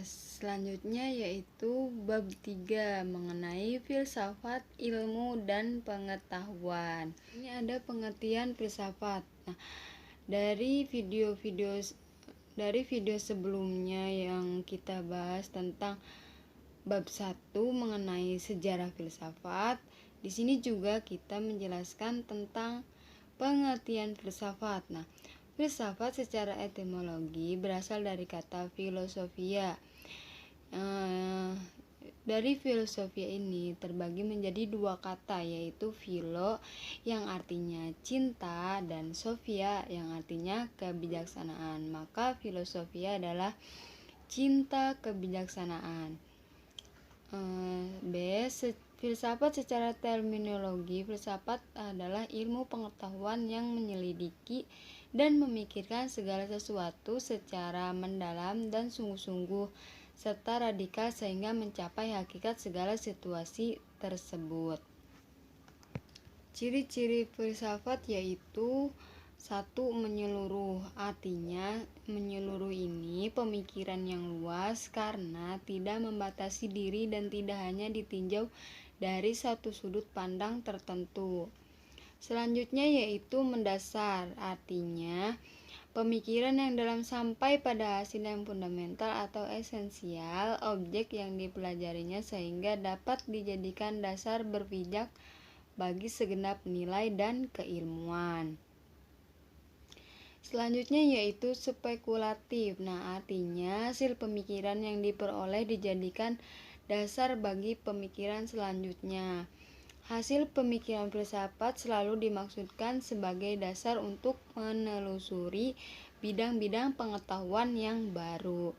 Selanjutnya yaitu bab 3 mengenai filsafat, ilmu, dan pengetahuan. Ini ada pengertian filsafat. Nah, dari video sebelumnya yang kita bahas tentang bab 1 mengenai sejarah filsafat, di sini juga kita menjelaskan tentang pengertian filsafat. Nah, filsafat secara etimologi berasal dari kata filosofia. Dari filosofia ini terbagi menjadi dua kata, yaitu philo yang artinya cinta dan sophia yang artinya kebijaksanaan. Maka filosofia adalah cinta kebijaksanaan. Filsafat secara terminologi, filsafat adalah ilmu pengetahuan yang menyelidiki dan memikirkan segala sesuatu secara mendalam dan sungguh-sungguh serta radikal sehingga mencapai hakikat segala situasi tersebut. Ciri-ciri filsafat yaitu 1. Menyeluruh. Artinya menyeluruh ini pemikiran yang luas karena tidak membatasi diri dan tidak hanya ditinjau dari satu sudut pandang tertentu. Selanjutnya yaitu mendasar. Artinya pemikiran yang dalam sampai pada hasil yang fundamental atau esensial objek yang dipelajarinya sehingga dapat dijadikan dasar berpijak bagi segenap nilai dan keilmuan. Selanjutnya yaitu spekulatif. Nah, artinya hasil pemikiran yang diperoleh dijadikan dasar bagi pemikiran selanjutnya. Hasil pemikiran filsafat selalu dimaksudkan sebagai dasar untuk menelusuri bidang-bidang pengetahuan yang baru.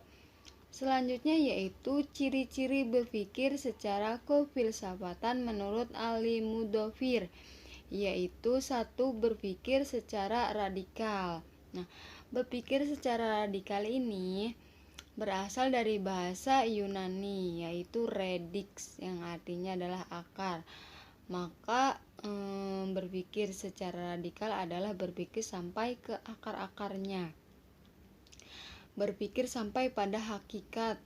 Selanjutnya yaitu ciri-ciri berpikir secara kefilsafatan menurut Ali Mudofir, yaitu 1. Berpikir secara radikal. Nah, berpikir secara radikal ini berasal dari bahasa Yunani, yaitu redix yang artinya adalah akar. Maka berpikir secara radikal adalah berpikir sampai ke akar-akarnya, berpikir sampai pada hakikat,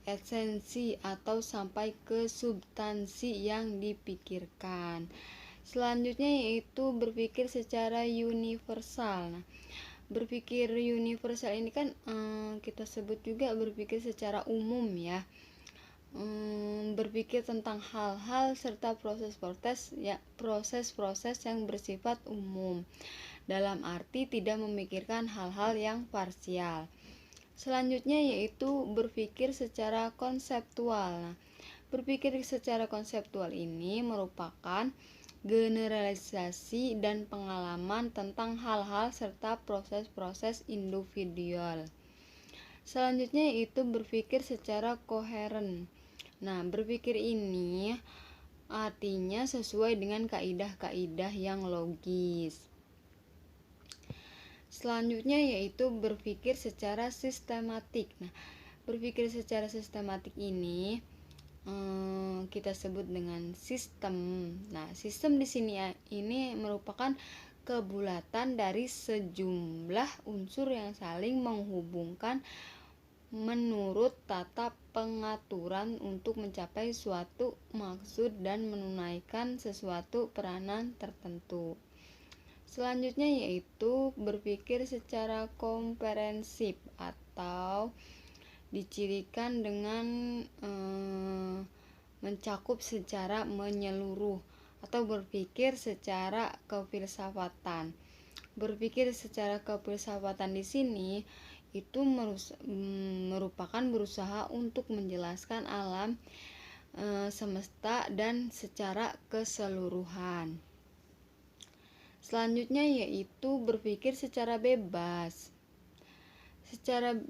esensi, atau sampai ke substansi yang dipikirkan. Selanjutnya yaitu berpikir secara universal. Nah, berpikir universal ini kan kita sebut juga berpikir secara umum ya. Berpikir tentang hal-hal serta proses-proses yang bersifat umum, dalam arti tidak memikirkan hal-hal yang parsial. Selanjutnya yaitu berpikir secara konseptual. Nah, berpikir secara konseptual ini merupakan generalisasi dan pengalaman tentang hal-hal serta proses-proses individual. Selanjutnya yaitu berpikir secara koheren. Nah, berpikir ini artinya sesuai dengan kaidah-kaidah yang logis. Selanjutnya yaitu berpikir secara sistematik. Nah, berpikir secara sistematik ini kita sebut dengan sistem. Nah, sistem di sini ini merupakan kebulatan dari sejumlah unsur yang saling menghubungkan menurut tata pengaturan untuk mencapai suatu maksud dan menunaikan sesuatu peranan tertentu. Selanjutnya yaitu berpikir secara komprehensif atau dicirikan dengan mencakup secara menyeluruh atau berpikir secara kefilsafatan. Berpikir secara kefilsafatan di sini itu merupakan berusaha untuk menjelaskan alam semesta dan secara keseluruhan. Selanjutnya yaitu berpikir secara bebas.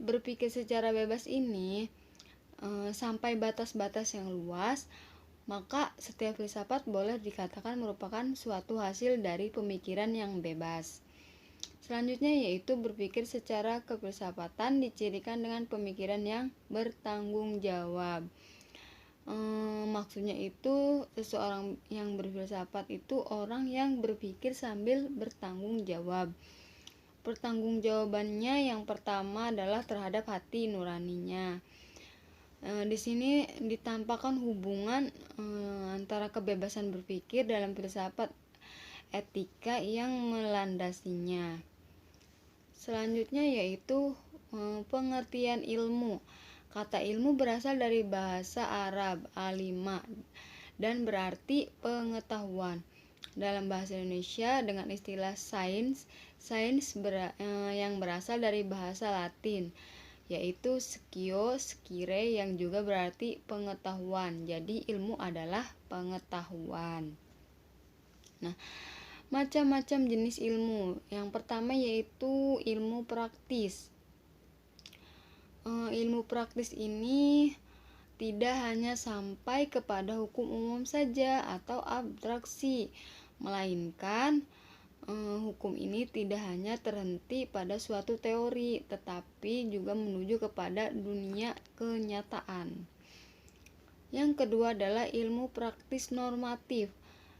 Berpikir secara bebas ini sampai batas-batas yang luas, maka setiap filsafat boleh dikatakan merupakan suatu hasil dari pemikiran yang bebas. Selanjutnya yaitu berpikir secara kefilsafatan dicirikan dengan pemikiran yang bertanggung jawab. Maksudnya itu seseorang yang berfilsafat itu orang yang berpikir sambil bertanggung jawab. Pertanggungjawabannya yang pertama adalah terhadap hati nuraninya. Di sini ditampakkan hubungan antara kebebasan berpikir dalam filsafat etika yang melandasinya. Selanjutnya yaitu pengertian ilmu. Kata ilmu berasal dari bahasa Arab alima dan berarti pengetahuan. Dalam bahasa Indonesia dengan istilah sains yang berasal dari bahasa Latin yaitu skio, skire yang juga berarti pengetahuan. Jadi ilmu adalah pengetahuan. Nah, macam-macam jenis ilmu. Yang pertama yaitu ilmu praktis. Ilmu praktis ini tidak hanya sampai kepada hukum umum saja atau abstraksi, melainkan hukum ini tidak hanya terhenti pada suatu teori, tetapi juga menuju kepada dunia kenyataan. Yang kedua adalah ilmu praktis normatif.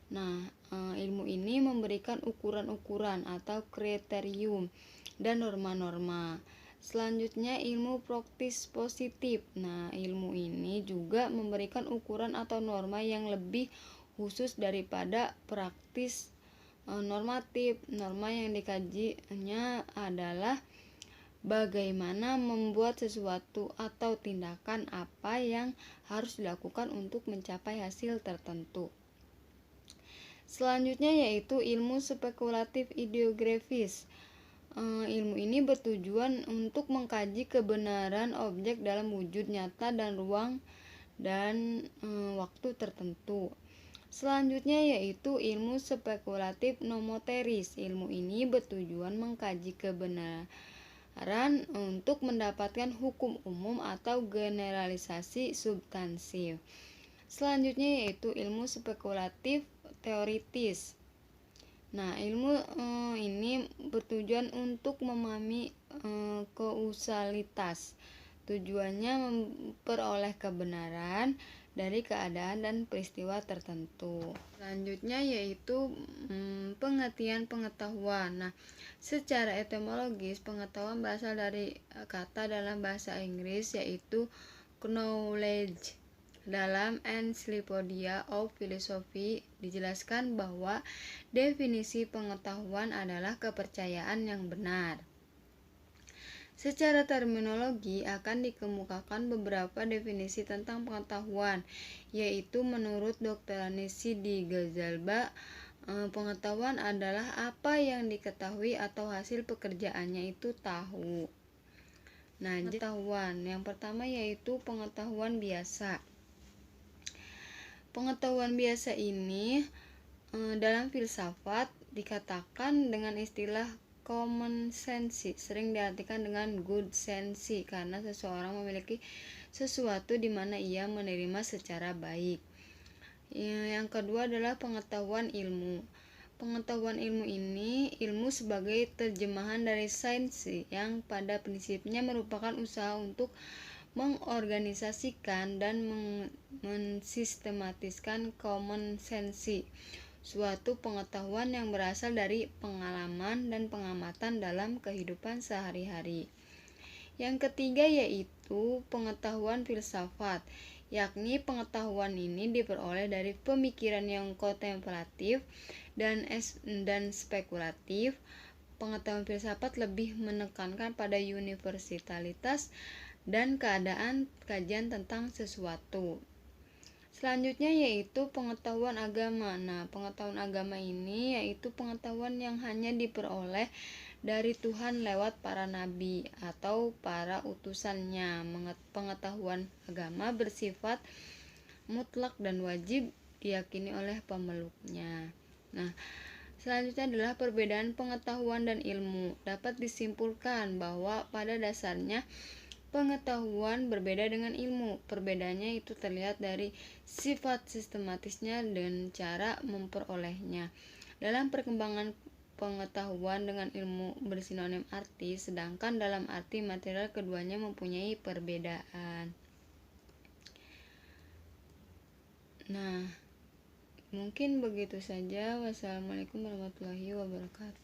Nah, ilmu ini memberikan ukuran-ukuran atau kriterium dan norma-norma. Selanjutnya ilmu praktis positif. Nah, ilmu ini juga memberikan ukuran atau norma yang lebih khusus daripada praktis normatif. Norma yang dikajinya adalah bagaimana membuat sesuatu atau tindakan apa yang harus dilakukan untuk mencapai hasil tertentu. Selanjutnya yaitu ilmu spekulatif ideografis. Ilmu ini bertujuan untuk mengkaji kebenaran objek dalam wujud nyata dan ruang dan waktu tertentu. Selanjutnya yaitu ilmu spekulatif nomoteris. Ilmu ini bertujuan mengkaji kebenaran untuk mendapatkan hukum umum atau generalisasi substansif. Selanjutnya yaitu ilmu spekulatif teoritis. Nah, ilmu ini bertujuan untuk memahami kausalitas. Tujuannya memperoleh kebenaran dari keadaan dan peristiwa tertentu. Selanjutnya yaitu pengertian pengetahuan. Nah, secara etimologis pengetahuan berasal dari kata dalam bahasa Inggris yaitu knowledge. Dalam Encyclopedia of Philosophy dijelaskan bahwa definisi pengetahuan adalah kepercayaan yang benar. Secara terminologi akan dikemukakan beberapa definisi tentang pengetahuan, yaitu menurut Dr. Anisi di Ghazalba, pengetahuan adalah apa yang diketahui atau hasil pekerjaannya itu tahu. Nah, pengetahuan yang pertama yaitu pengetahuan biasa. Pengetahuan biasa ini dalam filsafat dikatakan dengan istilah common sense, sering diartikan dengan good sense karena seseorang memiliki sesuatu di mana ia menerima secara baik. Yang kedua adalah pengetahuan ilmu. Pengetahuan ilmu ini ilmu sebagai terjemahan dari sains yang pada prinsipnya merupakan usaha untuk mengorganisasikan dan mensistematiskan common sense, suatu pengetahuan yang berasal dari pengalaman dan pengamatan dalam kehidupan sehari-hari. Yang ketiga yaitu pengetahuan filsafat, yakni pengetahuan ini diperoleh dari pemikiran yang kontemplatif dan spekulatif. Pengetahuan filsafat lebih menekankan pada universalitas dan keadaan kajian tentang sesuatu. Selanjutnya yaitu pengetahuan agama. Nah, pengetahuan agama ini yaitu pengetahuan yang hanya diperoleh dari Tuhan lewat para nabi atau para utusannya. Pengetahuan agama bersifat mutlak dan wajib diyakini oleh pemeluknya. Nah, selanjutnya adalah perbedaan pengetahuan dan ilmu. Dapat disimpulkan bahwa pada dasarnya pengetahuan berbeda dengan ilmu. Perbedaannya itu terlihat dari sifat sistematisnya dan cara memperolehnya. Dalam perkembangan pengetahuan dengan ilmu bersinonim arti, sedangkan dalam arti material keduanya mempunyai perbedaan. Nah, mungkin begitu saja. Wassalamualaikum warahmatullahi wabarakatuh.